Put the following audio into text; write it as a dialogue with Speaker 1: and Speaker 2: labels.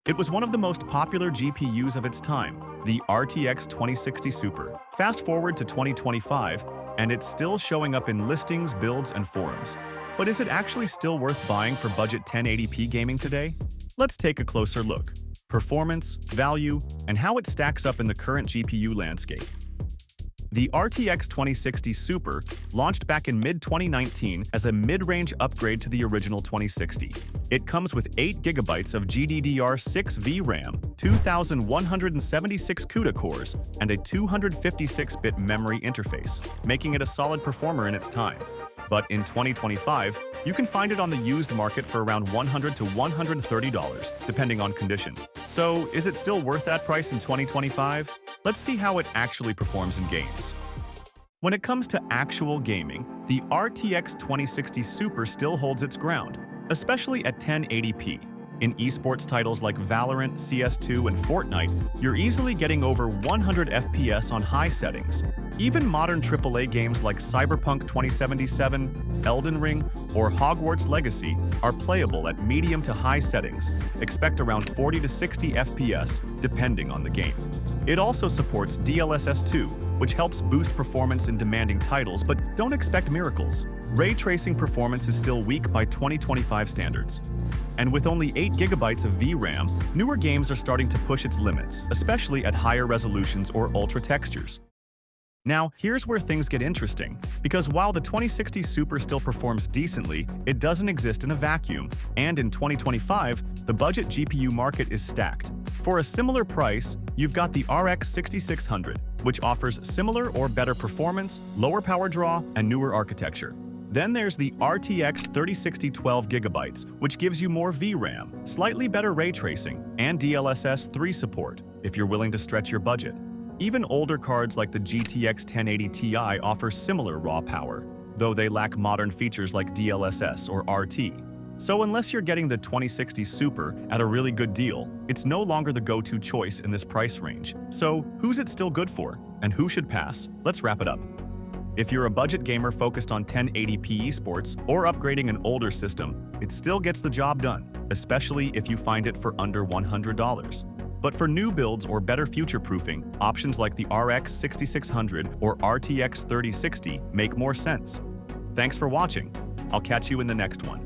Speaker 1: It was one of the most popular GPUs of its time, the RTX 2060 Super. Fast forward to 2025, and it's still showing up in listings, builds, and forums. But is it actually still worth buying for budget 1080p gaming today? Let's take a closer look. Performance, value, and how it stacks up in the current GPU landscape. The RTX 2060 Super launched back in mid-2019 as a mid-range upgrade to the original 2060. It comes with 8GB of GDDR6 VRAM, 2,176 CUDA cores, and a 256-bit memory interface, making it a solid performer in its time. But in 2025, you can find it on the used market for around $100 to $130, depending on condition. So, is it still worth that price in 2025? Let's see how it actually performs in games. When it comes to actual gaming, the RTX 2060 Super still holds its ground, especially at 1080p. In esports titles like Valorant, CS2, and Fortnite, you're easily getting over 100 FPS on high settings. Even modern AAA games like Cyberpunk 2077, Elden Ring, or Hogwarts Legacy are playable at medium to high settings. Expect around 40 to 60 FPS, depending on the game. It also supports DLSS 2, which helps boost performance in demanding titles, but don't expect miracles. Ray tracing performance is still weak by 2025 standards. And with only 8GB of VRAM, newer games are starting to push its limits, especially at higher resolutions or ultra textures. Now, here's where things get interesting, because while the 2060 Super still performs decently, it doesn't exist in a vacuum, and in 2025, the budget GPU market is stacked. For a similar price, you've got the RX 6600, which offers similar or better performance, lower power draw, and newer architecture. Then there's the RTX 3060 12GB, which gives you more VRAM, slightly better ray tracing, and DLSS 3 support, if you're willing to stretch your budget. Even older cards like the GTX 1080 Ti offer similar raw power, though they lack modern features like DLSS or RT. So unless you're getting the 2060 Super at a really good deal, it's no longer the go-to choice in this price range. So who's it still good for, and who should pass? Let's wrap it up. If you're a budget gamer focused on 1080p esports or upgrading an older system, it still gets the job done, especially if you find it for under $100. But for new builds or better future-proofing, options like the RX 6600 or RTX 3060 make more sense. Thanks for watching. I'll catch you in the next one.